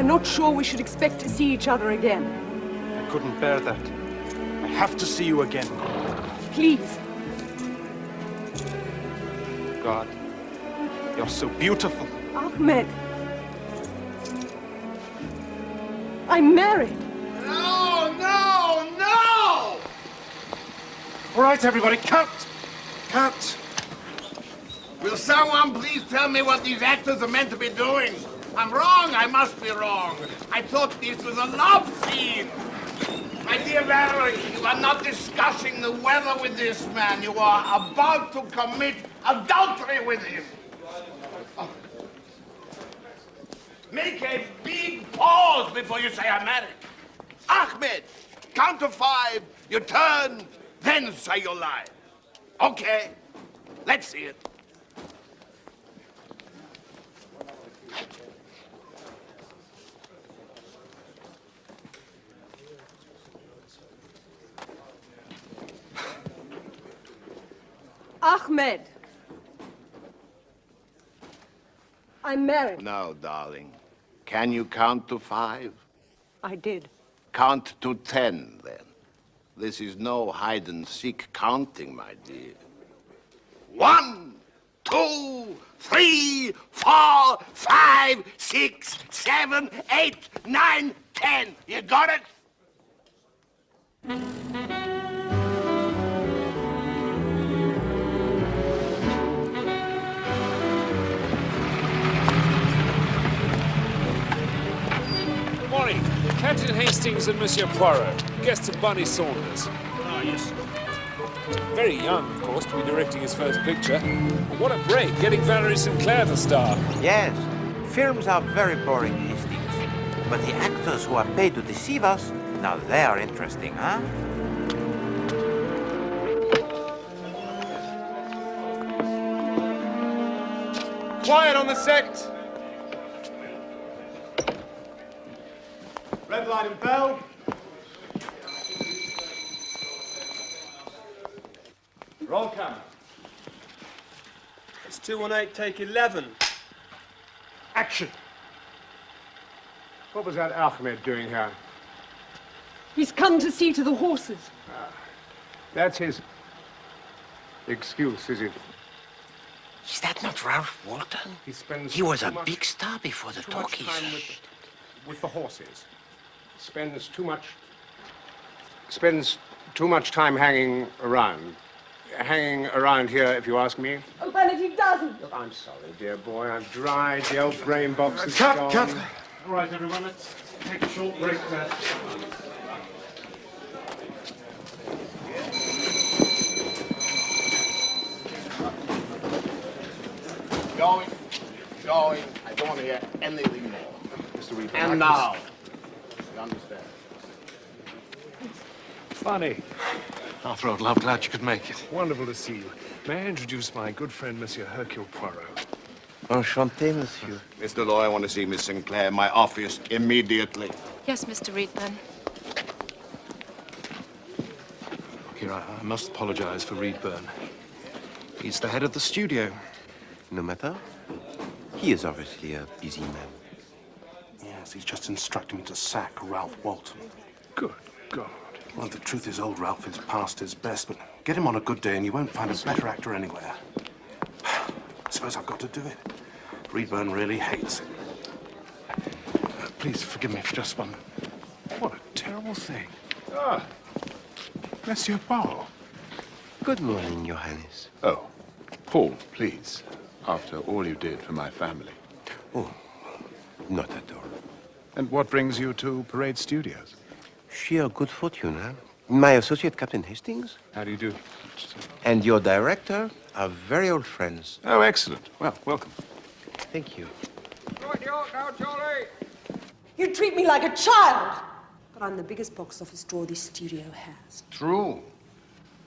I'm not sure we should expect to see each other again. I couldn't bear that. I have to see you again. Please. God, you're so beautiful. Ahmed. I'm married. No, no, no! All right, everybody, cut! Cut! Will someone please tell me what these actors are meant to be doing? I'm wrong, I must be wrong. I thought this was a love scene. My dear Valerie, you are not discussing the weather with this man. You are about to commit adultery with him. Oh. Make a big pause before you say I'm married. Ahmed, count to 5, you turn, then say your line. Okay, let's see it. Ahmed. I'm married. No, darling. Can you count to 5? I did. Count to 10, then. This is no hide-and-seek counting, my dear. 1, 2, 3, 4, 5, 6, 7, 8, 9, 10. You got it? Morning. Captain Hastings and Monsieur Poirot. Guests of Bunny Saunders. Oh, yes. Very young, of course, to be directing his first picture. But what a break, getting Valerie Sinclair to star. Yes, films are very boring, Hastings. But the actors who are paid to deceive us, now they are interesting, huh? Quiet on the set! Red light and bell. Roll camera. It's 218, take 11. Action. What was that Ahmed doing here? He's come to see to the horses. That's his excuse, is it? Is that not Ralph Walton? He was a big star before the talkies. With the horses. Spends too much time hanging around. Hanging around here, if you ask me. Oh, but if he doesn't. Look, I'm sorry, dear boy. I'm dry. The old brain box is Cut, gone. cut. All right, everyone, let's take a short break now. Going. I don't want to hear anything more. Mr. Reed, And now. You understand? Funny. After all, love, glad you could make it. Wonderful to see you. May I introduce my good friend, Monsieur Hercule Poirot? Enchanté, monsieur. Mr. Law, I want to see Miss Sinclair in my office immediately. Yes, Mr. Reed, then. Look here, I must apologize for Reedburn. He's the head of the studio. No matter. He is obviously a busy man. Yes, he's just instructed me to sack Ralph Walton. Good God. Well, the truth is, old Ralph is past his best, but get him on a good day and you won't find a better actor anywhere. I suppose I've got to do it. Reedburn really hates it. Please forgive me for just one. What a terrible thing. Ah, Monsieur Paul. Good morning, Your Highness. Oh, Paul, please. After all you did for my family. Oh, not at all. And what brings you to Parade Studios? Sheer good fortune, huh? My associate, Captain Hastings, How do you do? and your director are very old friends. Oh, excellent. Well, welcome. Thank you. You treat me like a child. But I'm the biggest box office draw this studio has. True.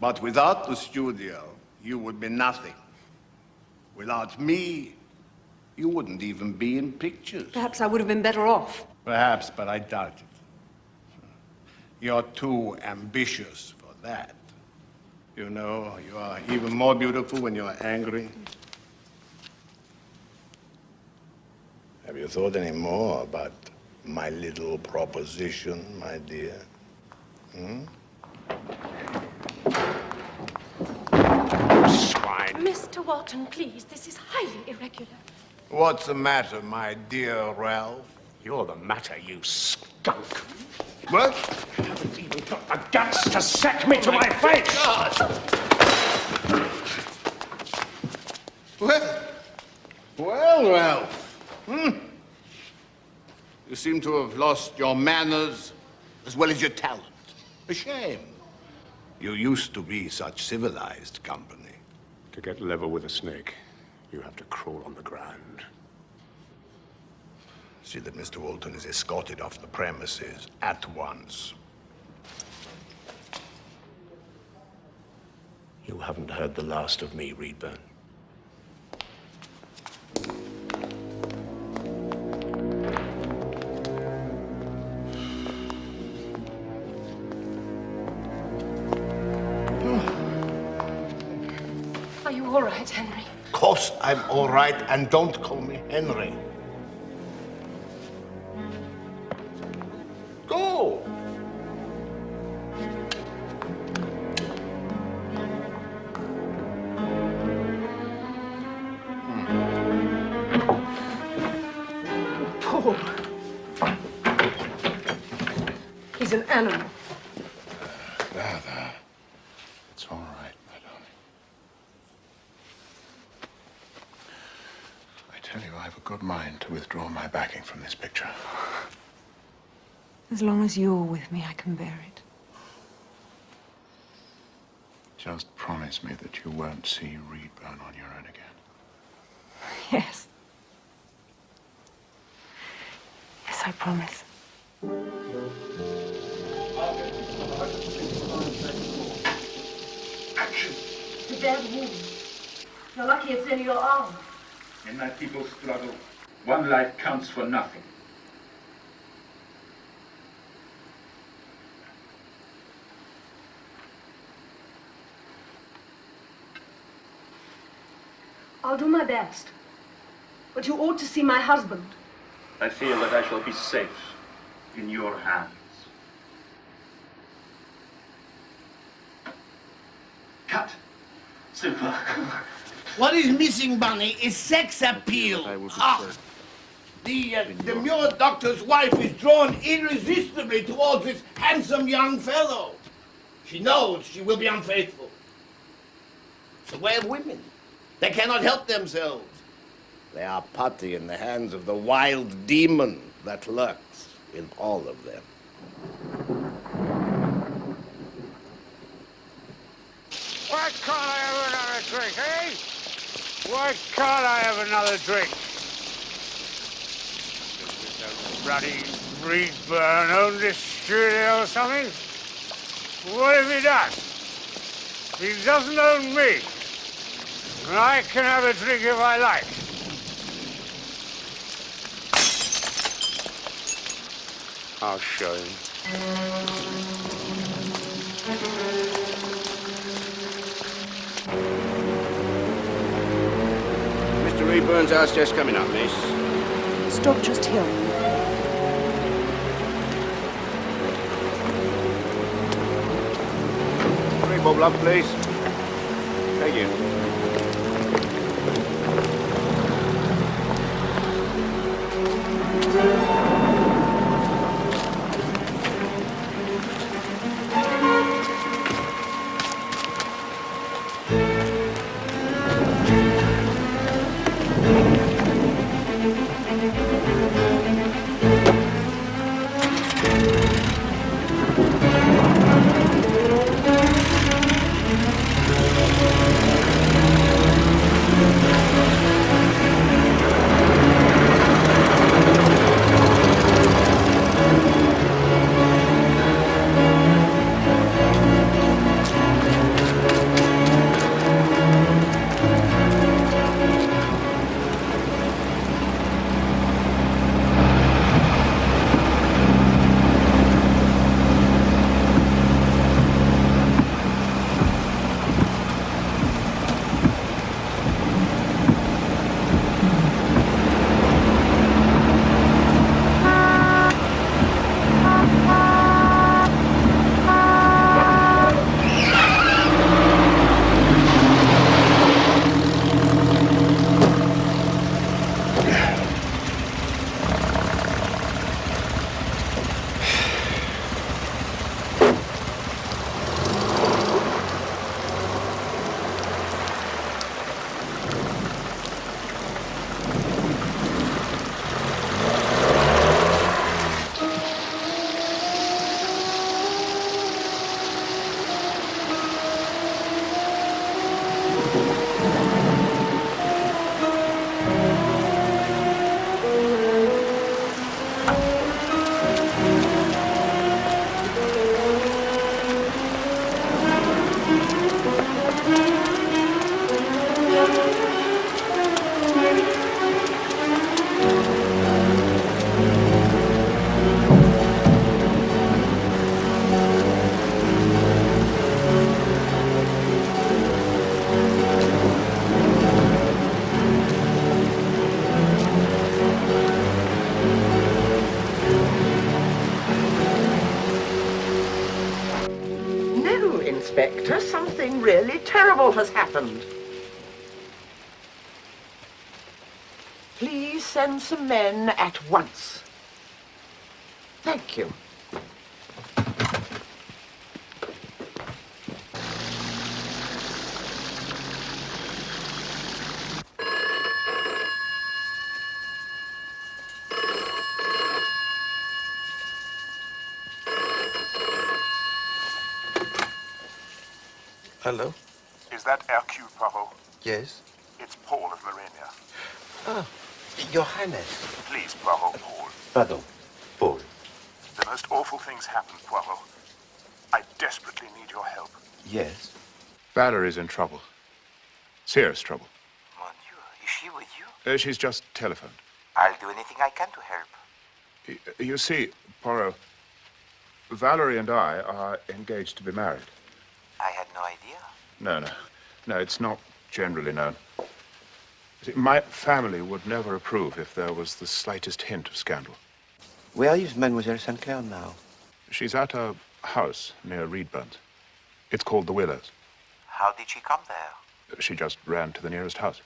But without the studio, you would be nothing. Without me, you wouldn't even be in pictures. Perhaps I would have been better off. Perhaps, but I doubt it. You're too ambitious for that. You know, you are even more beautiful when you're angry. Have you thought any more about my little proposition, my dear? Hmm? Swine. Mr. Walton, please, this is highly irregular. What's the matter, my dear Ralph? You're the matter, you skunk. What? You haven't even got the guts to sack me to my face! Well, Ralph. You seem to have lost your manners as well as your talent. A shame. You used to be such civilized company. To get level with a snake, you have to crawl on the ground. See that Mr. Walton is escorted off the premises at once. You haven't heard the last of me, Reedburn. Are you all right, Henry? Of course I'm all right, and don't call me Henry. Go! Paul. He's an animal. There. It's all right, my darling. I tell you, I have a good mind to withdraw my backing from this picture. As long as you're with me, I can bear it. Just promise me that you won't see Reedburn on your own again. Yes. Yes, I promise. Action! It's a bad wound. You're lucky it's in your arm. In my people's struggle, one life counts for nothing. I'll do my best. But you ought to see my husband. I feel that I shall be safe in your hands. Cut. Super. What is missing, Bunny, is sex appeal. The demure doctor's wife is drawn irresistibly towards this handsome young fellow. She knows she will be unfaithful. It's the way of women. They cannot help themselves. They are putty in the hands of the wild demon that lurks in all of them. Why can't I have another drink, eh? Why can't I have another drink? Bloody Reedburn owned this studio or something? What if he does? He doesn't own me. And I can have a drink if I like. I'll show him. Mr. Reedburn's house just coming up, miss. Stop just here. Three bob love, please. Thank you. Inspector, something really terrible has happened. Please send some men at once. Thank you. Hello? Is that Hercule Poirot? Yes? It's Paul of Morenia. Ah, Your Highness. Please, Poirot, Paul. Pardon, Paul. The most awful things happen, Poirot. I desperately need your help. Yes? Valerie's in trouble. Serious trouble. Mon Dieu, is she with you? She's just telephoned. I'll do anything I can to help. You see, Poirot, Valerie and I are engaged to be married. I had no idea. No, it's not generally known. See, my family would never approve if there was the slightest hint of scandal. Where is Mademoiselle St. Clair now? She's at a house near Reedburns. It's called the Willows. How did she come there? She just ran to the nearest house.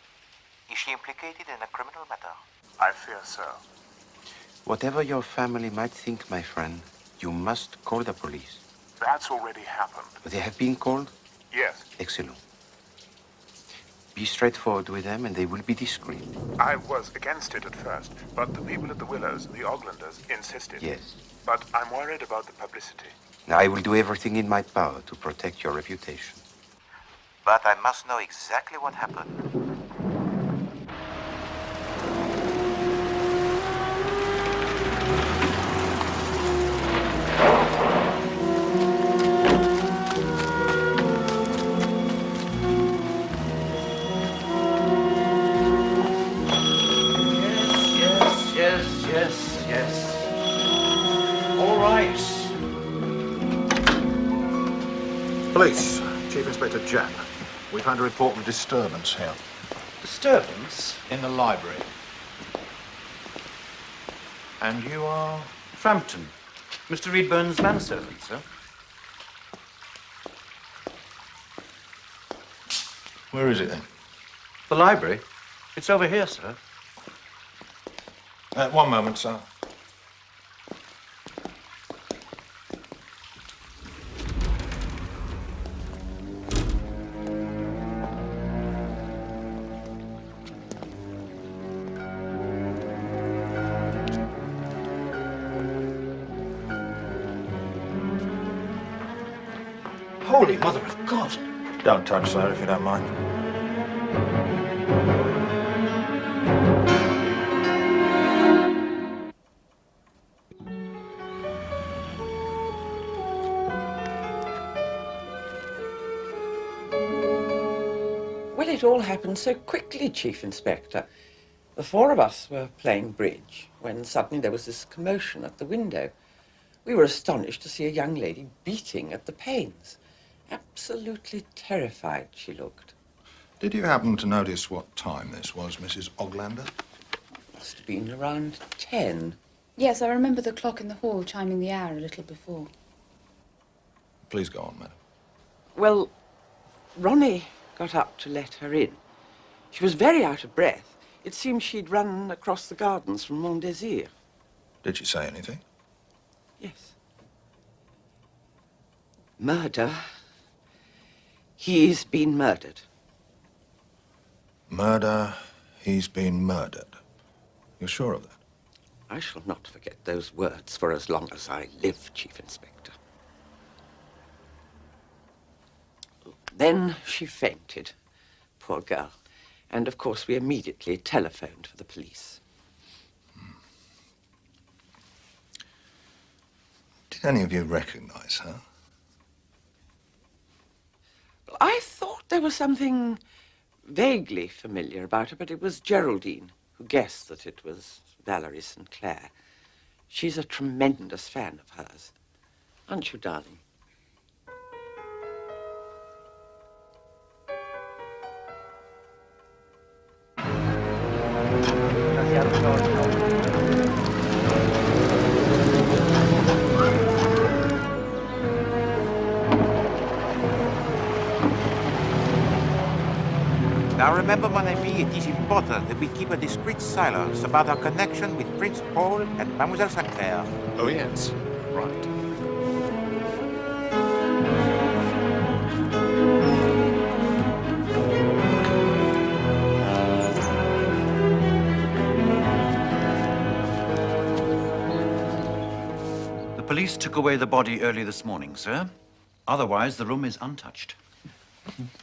Is she implicated in a criminal matter? I fear so. Whatever your family might think, my friend, you must call the police. That's already happened. They have been called? Yes. Excellent. Be straightforward with them and they will be discreet. I was against it at first, but the people at the Willows, the Oglanders, insisted. Yes. But I'm worried about the publicity. Now, I will do everything in my power to protect your reputation. But I must know exactly what happened. Yes. All right. Police, Chief Inspector Japp. We've had a report of a disturbance here. Disturbance in the library. And you are? Frampton. Mr. Reedburn's manservant, sir. Where is it then? The library? It's over here, sir. One moment, sir. Holy Mother of God! Don't touch, sir, if you don't mind. Well, it all happened so quickly, Chief Inspector. The four of us were playing bridge when suddenly there was this commotion at the window. We were astonished to see a young lady beating at the panes. Absolutely terrified she looked. Did you happen to notice what time this was, Mrs. Oglander? Must have been around 10. Yes, I remember the clock in the hall chiming the hour a little before. Please go on, madam. Well, Ronnie got up to let her in. She was very out of breath. It seemed she'd run across the gardens from Mont Désir. Did she say anything? Yes. Murder. He's been murdered. Murder. He's been murdered. You're sure of that? I shall not forget those words for as long as I live, Chief Inspector. Then she fainted, poor girl. And of course we immediately telephoned for the police. Did any of you recognize her? Well, I thought there was something vaguely familiar about her, but it was Geraldine who guessed that it was Valerie St. Clair. She's a tremendous fan of hers. Aren't you, darling? Now remember, mon ami, it is important that we keep a discreet silence about our connection with Prince Paul and Mademoiselle Sinclair. Oh, yes. Right. The police took away the body early this morning, sir. Otherwise, the room is untouched.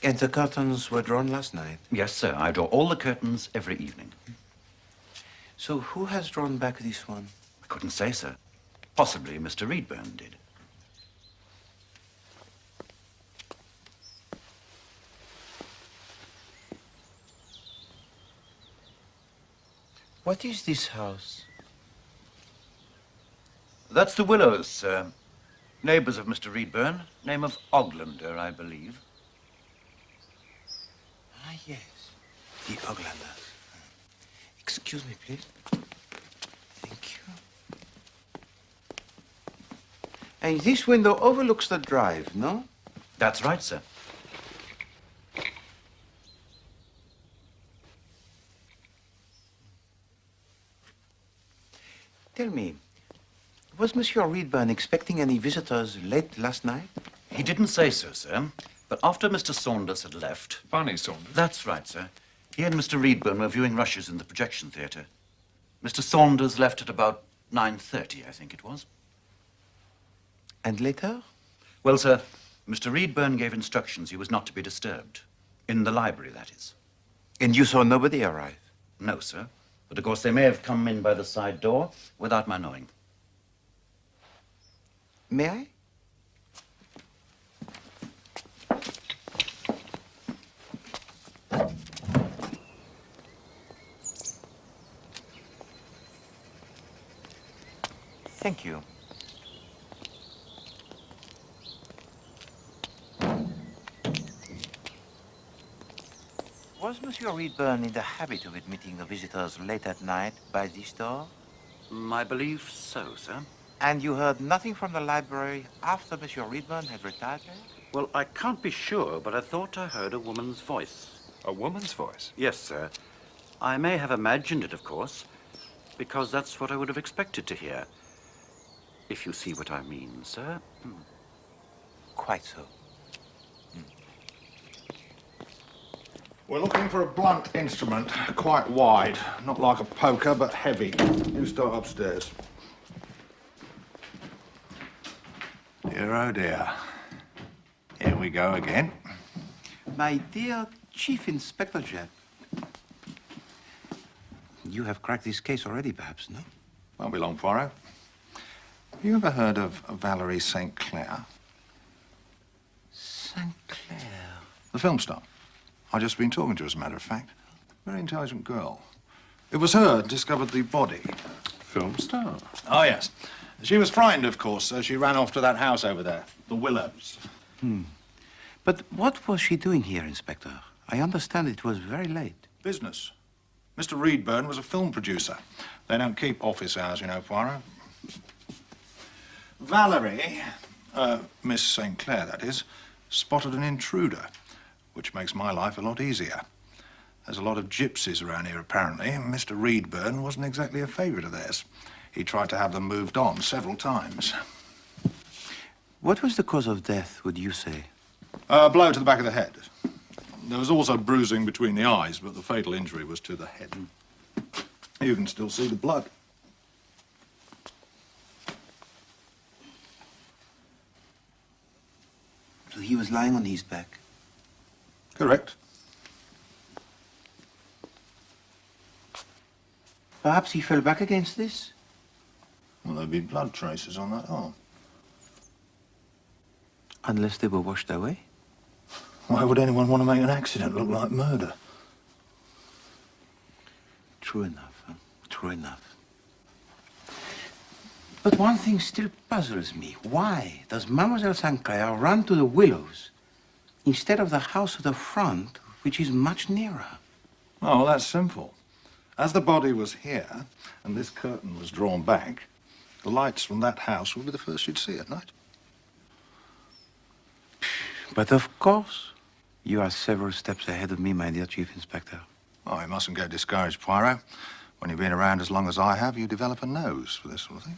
And the curtains were drawn last night? Yes, sir. I draw all the curtains every evening. So who has drawn back this one? I couldn't say, sir. Possibly Mr. Reedburn did. What is this house? That's the Willows, sir. Neighbors of Mr. Reedburn. Name of Oglander, I believe. Ah, yes. The Oglanders. Excuse me, please. Thank you. And this window overlooks the drive, no? That's right, sir. Tell me, was Monsieur Reedburn expecting any visitors late last night? He didn't say so, sir. But after Mr. Saunders had left... Barney Saunders? That's right, sir. He and Mr. Reedburn were viewing rushes in the projection theatre. Mr. Saunders left at about 9:30, I think it was. And later? Well, sir, Mr. Reedburn gave instructions he was not to be disturbed. In the library, that is. And you saw nobody arrive? No, sir. But of course they may have come in by the side door without my knowing. May I? Thank you. Was Monsieur Reedburn in the habit of admitting the visitors late at night by this door? I believe so, sir. And you heard nothing from the library after Monsieur Reedburn had retired there? Well, I can't be sure, but I thought I heard a woman's voice. A woman's voice? Yes, sir. I may have imagined it, of course, because that's what I would have expected to hear. If you see what I mean, sir. Quite so. We're looking for a blunt instrument, quite wide. Not like a poker, but heavy. You start upstairs. Dear, oh dear. Here we go again. My dear Chief Inspector Jack, you have cracked this case already, perhaps, no? Won't be long, Poirot. Have you ever heard of Valerie St. Clair? St. Clair? The film star. I've just been talking to her, as a matter of fact. Very intelligent girl. It was her who discovered the body. Film star? Oh, yes. She was frightened, of course, so she ran off to that house over there, the Willows. But what was she doing here, Inspector? I understand it was very late. Business. Mr. Reedburn was a film producer. They don't keep office hours, you know, Poirot. Valerie, Miss St. Clair, that is, spotted an intruder, which makes my life a lot easier. There's a lot of gypsies around here, apparently, and Mr. Reedburn wasn't exactly a favourite of theirs. He tried to have them moved on several times. What was the cause of death, would you say? A blow to the back of the head. There was also bruising between the eyes, but the fatal injury was to the head. You can still see the blood. So he was lying on his back? Correct. Perhaps he fell back against this? Well, there'd be blood traces on that arm. Unless they were washed away? Why would anyone want to make an accident look like murder? True enough, huh? True enough. But one thing still puzzles me. Why does Mademoiselle Sinclair run to the Willows instead of the house at the front, which is much nearer? Oh, well, that's simple. As the body was here, and this curtain was drawn back, the lights from that house would be the first you'd see at night. But of course, You are several steps ahead of me, my dear Chief Inspector. Oh, you mustn't get discouraged, Poirot. When you've been around as long as I have, you develop a nose for this sort of thing.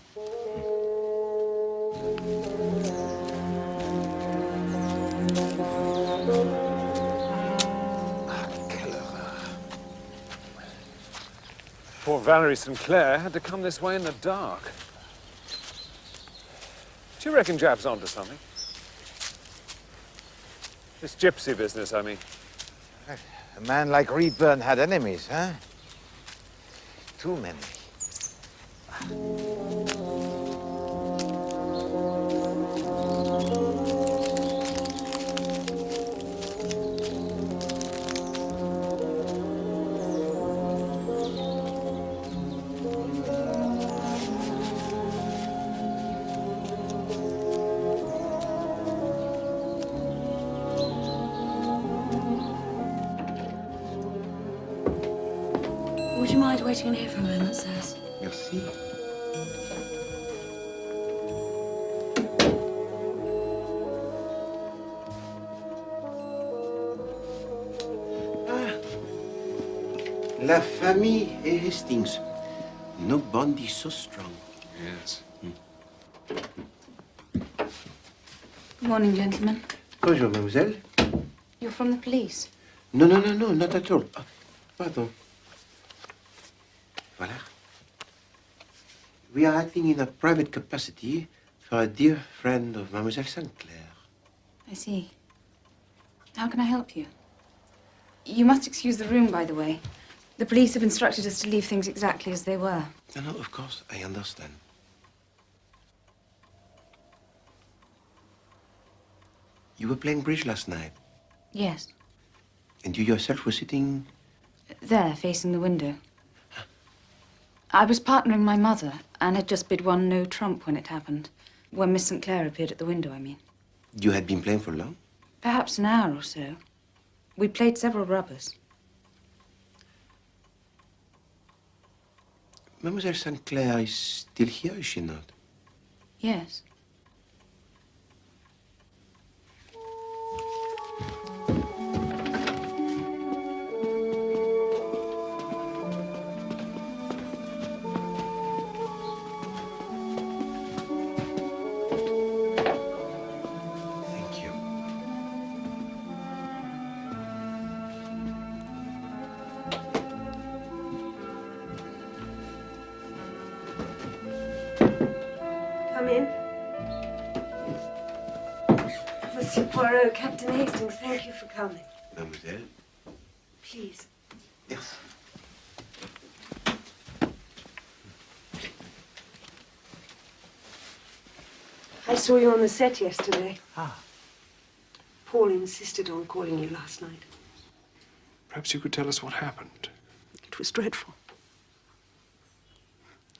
Poor Valerie Sinclair had to come this way in the dark. Do you reckon Jab's onto something? This gypsy business, I mean. A man like Reedburn had enemies, huh? Too many. Would you mind waiting in here for a moment, sirs? Merci. La famille Hastings. No bond is so strong. Yes. Good morning, gentlemen. Bonjour, mademoiselle. You're from the police? No, not at all. Pardon. Voilà. We are acting in a private capacity for a dear friend of Mademoiselle Sinclair. I see. How can I help you? You must excuse the room, by the way. The police have instructed us to leave things exactly as they were. No, of course, I understand. You were playing bridge last night, Yes. and you yourself were sitting... There, facing the window. I was partnering my mother and had just bid one no trump when it happened. When Miss St. Clair appeared at the window, I mean. You had been playing for long? Perhaps an hour or so. We played several rubbers. Mademoiselle St. Clair is still here, is she not? Yes. Come in. Monsieur Poirot, Captain Hastings, thank you for coming. Mademoiselle? Please. Yes. I saw you on the set yesterday. Ah. Paul insisted on calling you last night. Perhaps you could tell us what happened. It was dreadful.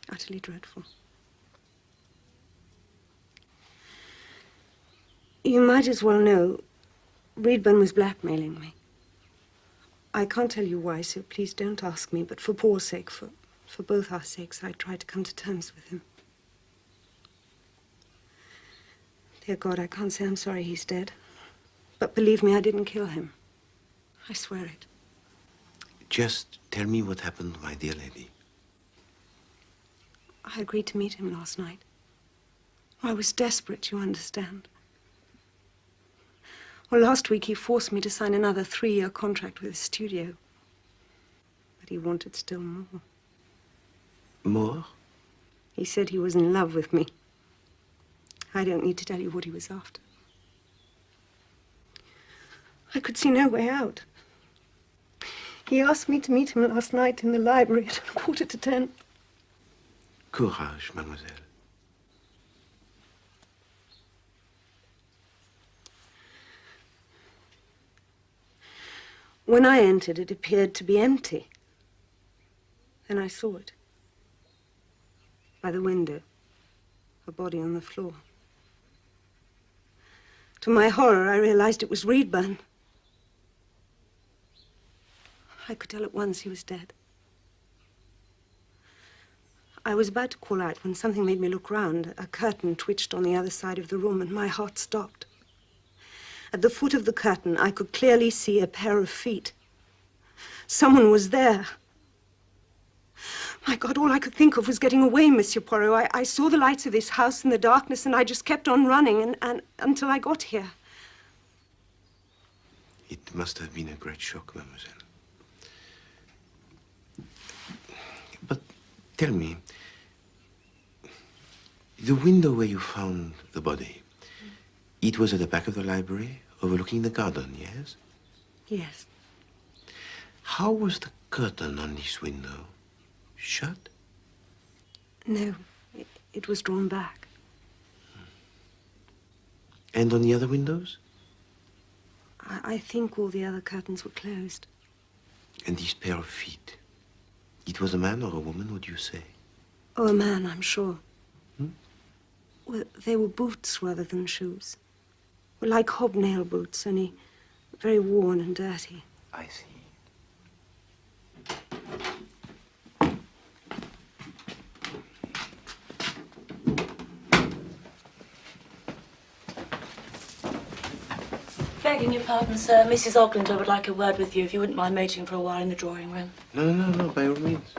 Utterly dreadful. You might as well know Reedburn was blackmailing me. I can't tell you why, so please don't ask me, but for Paul's sake, for both our sakes, I tried to come to terms with him. Dear God, I can't say I'm sorry he's dead. But believe me, I didn't kill him. I swear it. Just tell me what happened, my dear lady. I agreed to meet him last night. I was desperate, you understand. Well, last week he forced me to sign another 3-year contract with his studio. But he wanted still more. More? He said he was in love with me. I don't need to tell you what he was after. I could see no way out. He asked me to meet him last night in the library at 9:45. Courage, mademoiselle. When I entered, it appeared to be empty. Then I saw it. By the window, a body on the floor. To my horror, I realized it was Reedburn. I could tell at once he was dead. I was about to call out when something made me look round. A curtain twitched on the other side of the room, and my heart stopped. At the foot of the curtain, I could clearly see a pair of feet. Someone was there. My God, all I could think of was getting away, Monsieur Poirot. I saw the lights of this house in the darkness, and I just kept on running and until I got here. It must have been a great shock, mademoiselle. But tell me, the window where you found the body, it was at the back of the library, overlooking the garden, yes? Yes. How was the curtain on this window? Shut? No, it was drawn back. And on the other windows? I think all the other curtains were closed. And this pair of feet, it was a man or a woman, would you say? Oh, a man, I'm sure. Well, they were boots rather than shoes. Well, like hobnail boots, only very worn and dirty. I see. Begging your pardon, sir. Mrs. Oglander would like a word with you if you wouldn't mind waiting for a while in the drawing room. No, by all means.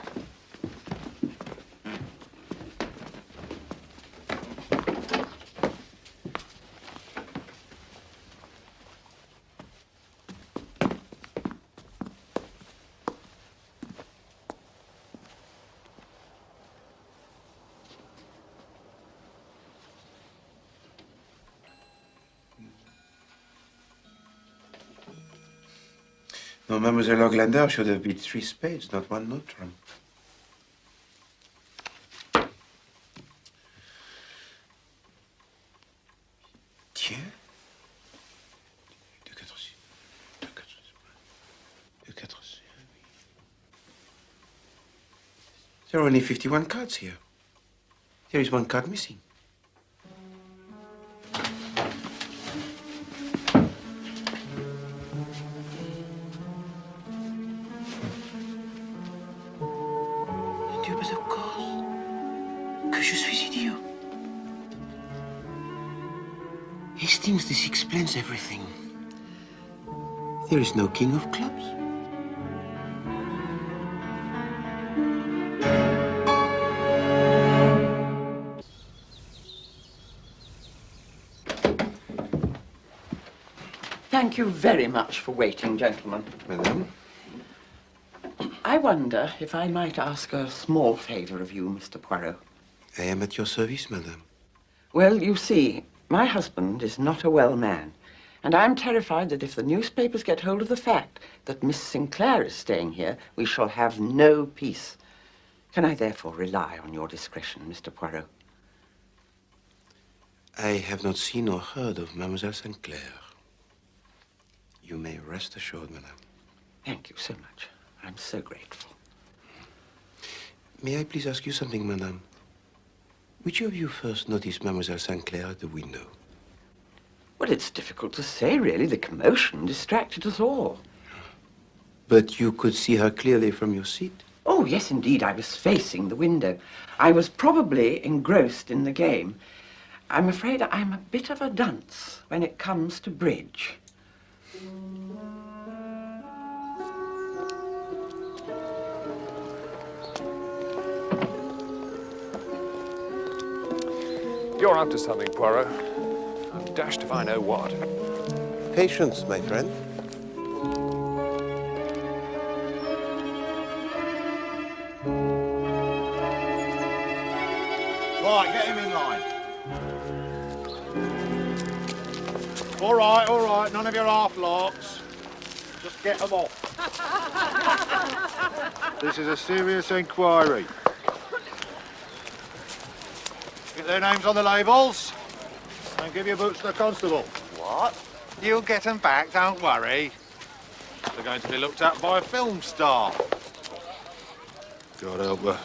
No, Mademoiselle Oglander should have beat 3 spades, not 1 note trump. Tiens. 2, 4, 6. 2, 4, 6. 2, 4, 6. There are only 51 cards here. There is 1 card missing. This explains everything. There is no king of clubs. Thank you very much for waiting, gentlemen. Madame? I wonder if I might ask a small favor of you, Mr. Poirot. I am at your service, madame. Well, you see, my husband is not a well man, and I'm terrified that if the newspapers get hold of the fact that Miss Sinclair is staying here, we shall have no peace. Can I therefore rely on your discretion, Mr. Poirot? I have not seen or heard of Mademoiselle Sinclair. You may rest assured, madame. Thank you so much. I'm so grateful. May I please ask you something, madame? Which of you first noticed Mademoiselle Sinclair at the window? Well, it's difficult to say, really. The commotion distracted us all. But you could see her clearly from your seat? Oh, yes, indeed. I was facing the window. I was probably engrossed in the game. I'm afraid I'm a bit of a dunce when it comes to bridge. You're up to something, Poirot. I'm dashed if I know what. Patience, my friend. Right, get him in line. All right, none of your half-larks. Just get them off. This is a serious inquiry. Get their names on the labels and give your boots to the constable. What? You'll get them back, don't worry. They're going to be looked at by a film star. God help her.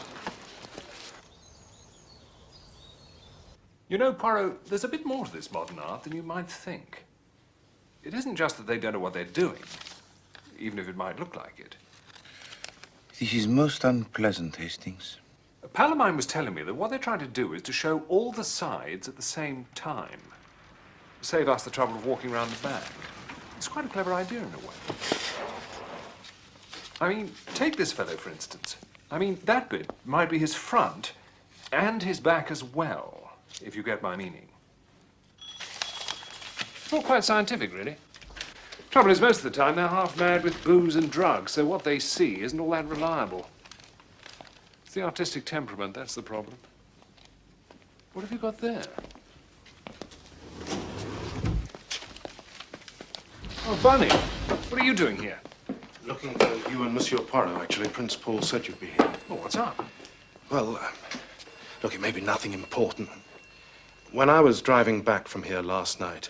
You know, Poirot, there's a bit more to this modern art than you might think. It isn't just that they don't know what they're doing, even if it might look like it. This is most unpleasant, Hastings. A pal of mine was telling me that what they're trying to do is to show all the sides at the same time. Save us the trouble of walking around the back. It's quite a clever idea in a way. I mean, take this fellow, for instance. I mean, that bit might be his front and his back as well, if you get my meaning. Not quite scientific, really. Trouble is, most of the time, they're half mad with booze and drugs, so what they see isn't all that reliable. It's the artistic temperament, that's the problem. What have you got there? Oh, Bunny, what are you doing here? Looking for you and Monsieur Poirot, actually. Prince Paul said you'd be here. Oh, what's up? Well, look, it may be nothing important. When I was driving back from here last night,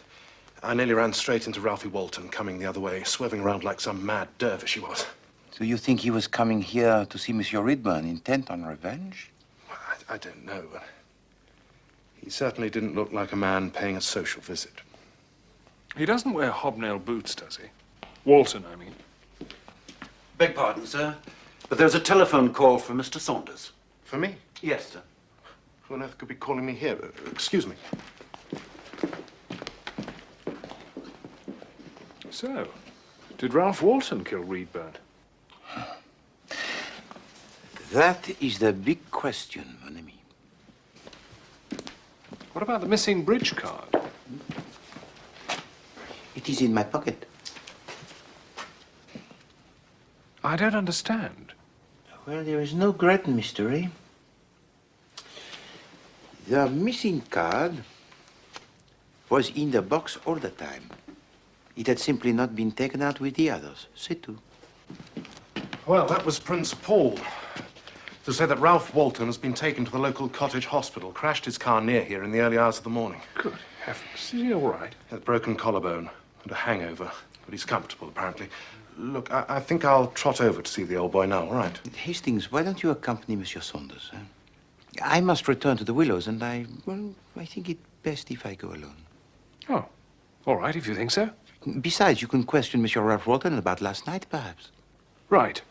I nearly ran straight into Ralphie Walton coming the other way, swerving around like some mad dervish he was. So you think he was coming here to see Monsieur Reedburn, intent on revenge? Well, I don't know, but he certainly didn't look like a man paying a social visit. He doesn't wear hobnail boots, does he? Walton, I mean. Beg pardon, sir, but there's a telephone call for Mr. Saunders. For me? Yes, sir. Who on earth could be calling me here? Excuse me. So, did Ralph Walton kill Reedburn? That is the big question, mon ami. What about the missing bridge card? It is in my pocket. I don't understand. Well, there is no great mystery. The missing card was in the box all the time. It had simply not been taken out with the others. C'est tout. Well, that was Prince Paul. To say that Ralph Walton has been taken to the local cottage hospital, crashed his car near here in the early hours of the morning. Good heavens. Is he all right? He had a broken collarbone and a hangover, but he's comfortable, apparently. Look, I think I'll trot over to see the old boy now, all right? Hastings, why don't you accompany Monsieur Saunders? I must return to the Willows, and I think it best if I go alone. Oh, all right, if you think so. Besides, you can question Monsieur Ralph Walton about last night, perhaps. Right.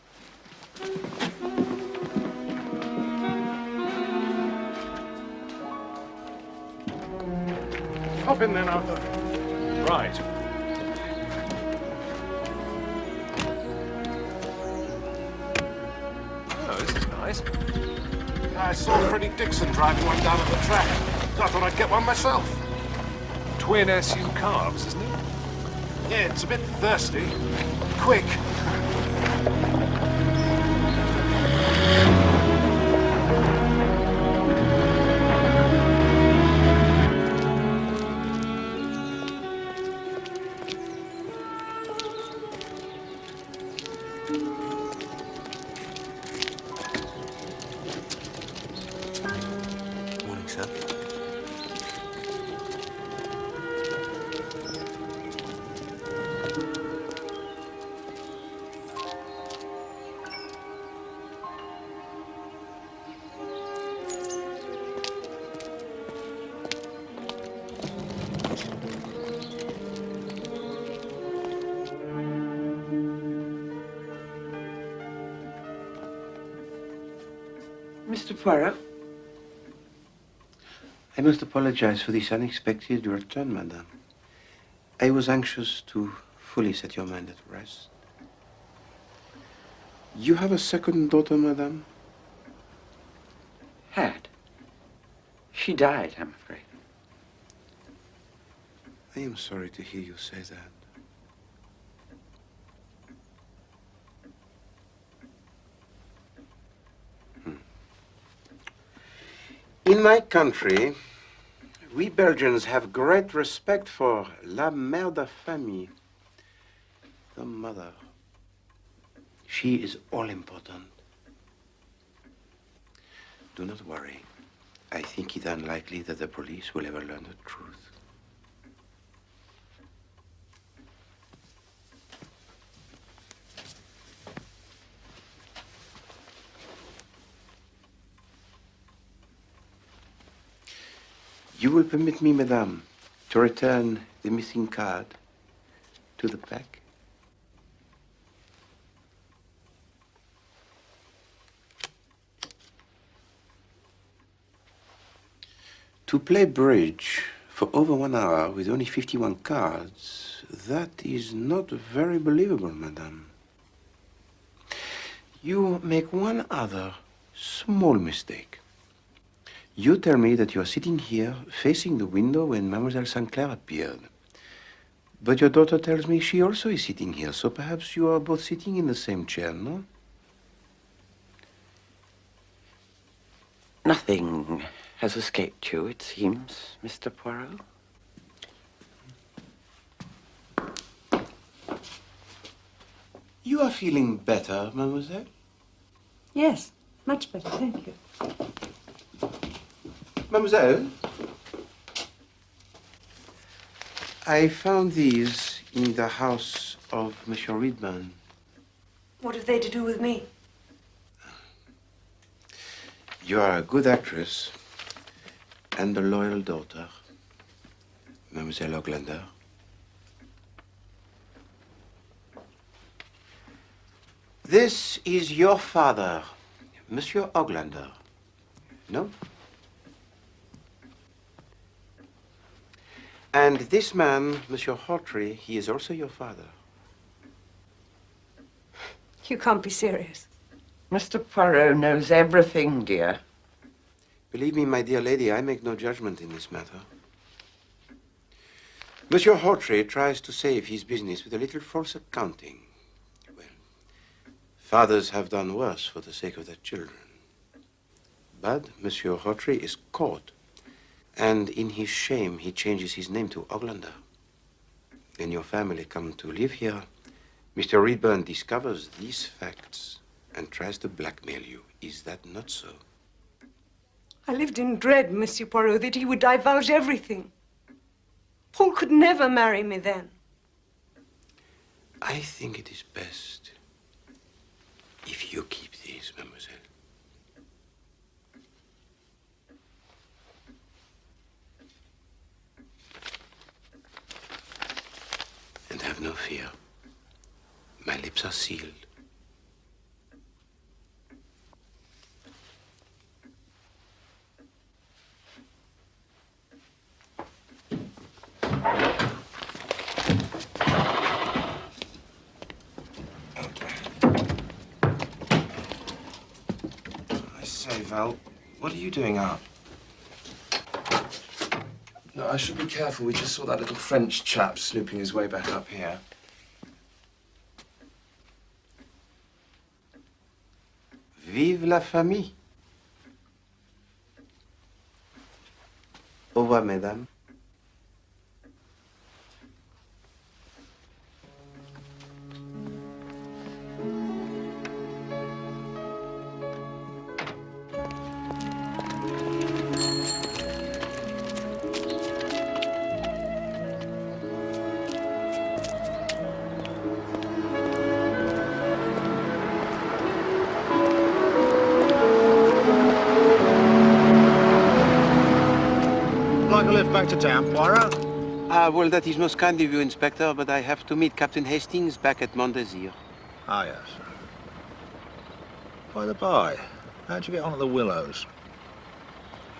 Hop in then, Arthur. Right. Oh, this is nice. I saw Freddie Dixon driving one down at the track. So I thought I'd get one myself. Twin SU carbs, isn't it? Yeah, it's a bit thirsty. Quick. Morning, sir. Mr. Poirot? I must apologize for this unexpected return, madame. I was anxious to fully set your mind at rest. You have a second daughter, madame? Had. She died, I'm afraid. I am sorry to hear you say that. In my country, we Belgians have great respect for la mère de famille, the mother. She is all important. Do not worry. I think it unlikely that the police will ever learn the truth. You will permit me, madame, to return the missing card to the pack? To play bridge For over 1 hour, with only 51 cards, that is not very believable, madame. You make one other small mistake. You tell me that you are sitting here, facing the window when Mademoiselle Sinclair appeared. But your daughter tells me she also is sitting here, so perhaps you are both sitting in the same chair, no? Nothing has escaped you, it seems, Mr. Poirot. You are feeling better, mademoiselle? Yes, much better, thank you. Mademoiselle? I found these in the house of Monsieur Redburn. What have they to do with me? You are a good actress and a loyal daughter, Mademoiselle Oglander. This is your father, Monsieur Oglander. No? And this man, Monsieur Hawtrey, he is also your father. You can't be serious. Mr. Poirot knows everything, dear. Believe me, my dear lady, I make no judgment in this matter. Monsieur Hawtrey tries to save his business with a little false accounting. Well, fathers have done worse for the sake of their children. But Monsieur Hawtrey is caught, and in his shame, he changes his name to Oglander. When your family come to live here, Mr. Redburn discovers these facts and tries to blackmail you. Is that not so? I lived in dread, Monsieur Poirot, that he would divulge everything. Paul could never marry me then. I think it is best if you keep these, mademoiselle. And have no fear. My lips are sealed. I say, Val, what are you doing up? No, I should be careful. We just saw that little French chap snooping his way back up here. Vive la famille. Au revoir, mesdames. Back to town, Poirot? Well, that is most kind of you, Inspector, but I have to meet Captain Hastings back at Montdésir. Ah, yes. By the by, how'd you get on at the Willows?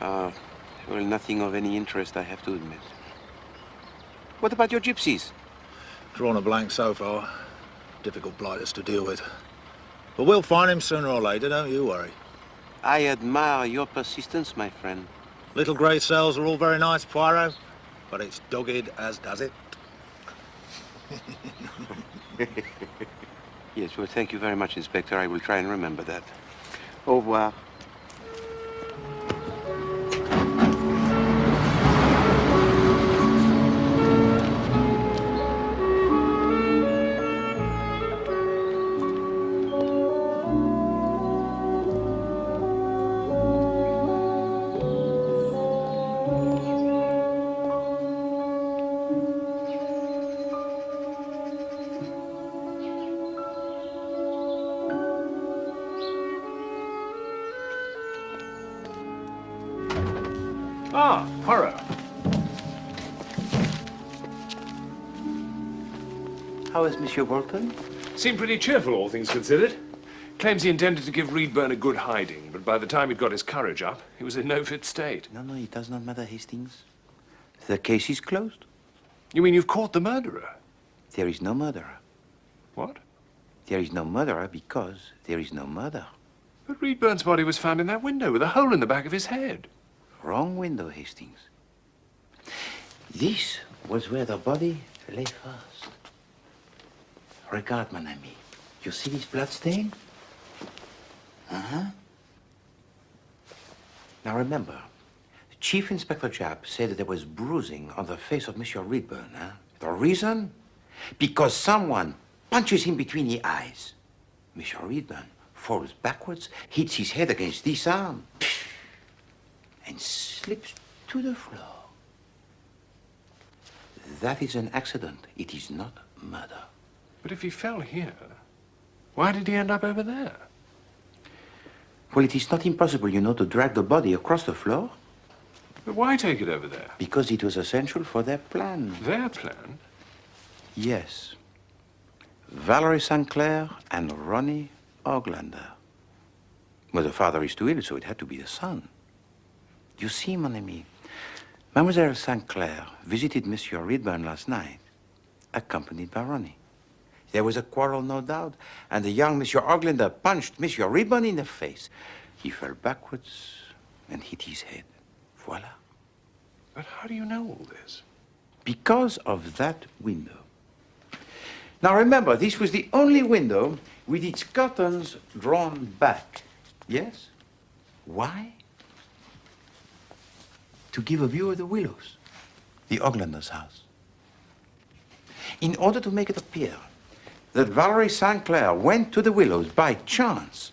Well, nothing of any interest, I have to admit. What about your gypsies? Drawn a blank so far. Difficult blighters to deal with. But we'll find him sooner or later, don't you worry. I admire your persistence, my friend. Little grey cells are all very nice, Poirot, but it's dogged as does it. Yes, well, thank you very much, Inspector. I will try and remember that. Au revoir. Ah, Poirot. How is Monsieur Walton? Seemed pretty cheerful, all things considered. Claims he intended to give Redburn a good hiding, but by the time he'd got his courage up, he was in no fit state. No, it does not matter, Hastings. The case is closed. You mean you've caught the murderer? There is no murderer. What? There is no murderer because there is no murder. But Reedburn's body was found in that window with a hole in the back of his head. Wrong window, Hastings. This was where the body lay first. Regard, mon ami. You see this blood stain? Uh-huh. Now remember, Chief Inspector Japp said that there was bruising on the face of Monsieur Reedburn. Huh? The reason? Because someone punches him between the eyes. Monsieur Reedburn falls backwards, hits his head against this arm, and slips to the floor. That is an accident. It is not murder. But if he fell here, why did he end up over there? Well, it is not impossible, you know, to drag the body across the floor. But why take it over there? Because it was essential for their plan. Their plan? Yes. Valerie St. Clair and Ronnie Oglander. Well, the father is too ill, so it had to be the son. You see, mon ami, Mademoiselle St. Clair visited Monsieur Reedburn last night, accompanied by Ronnie. There was a quarrel, no doubt, and the young Monsieur Oglander punched Monsieur Reedburn in the face. He fell backwards and hit his head. Voila. But how do you know all this? Because of that window. Now remember, this was the only window with its curtains drawn back. Yes? Why? To give a view of the Willows, the Oglander's house. In order to make it appear that Valerie St. Clair went to the Willows by chance,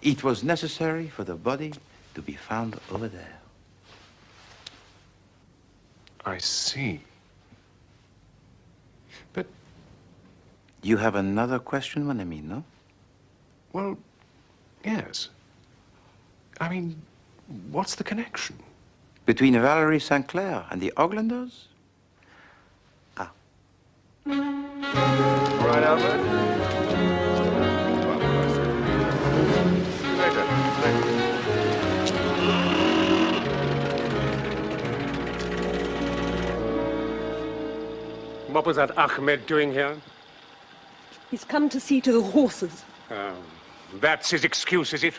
it was necessary for the body to be found over there. I see. But... You have another question, mon ami, no? Well, yes. I mean, what's the connection? Between Valerie St. Clair and the Oglanders? Ah. Right, Albert? What was that Ahmed doing here? He's come to see to the horses. That's his excuse, is it?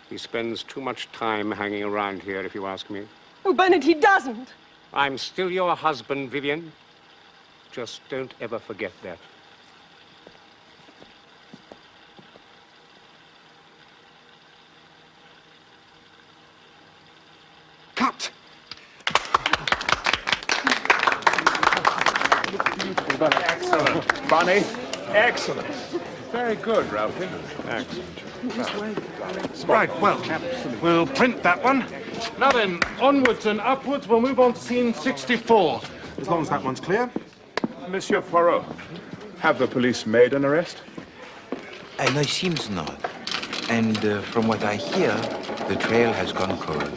He spends too much time hanging around here, if you ask me. Oh, Bernard, he doesn't. I'm still your husband, Vivian. Just don't ever forget that. Cut! Excellent. Bonnie, excellent. Very good, Ralphie. Excellent. Right, well, we'll print that one. Now then, onwards and upwards, we'll move on to scene 64. As long as that one's clear. Monsieur Poirot, have the police made an arrest? No, it seems not. And from what I hear, the trail has gone cold.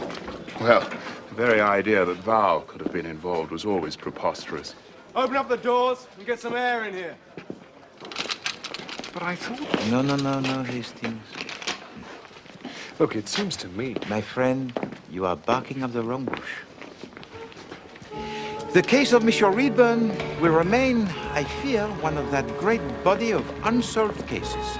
Well, the very idea that Val could have been involved was always preposterous. Open up the doors and get some air in here. But I thought... No, Hastings. Look, it seems to me... My friend, you are barking up the wrong bush. The case of Monsieur Reedburn will remain, I fear, one of that great body of unsolved cases.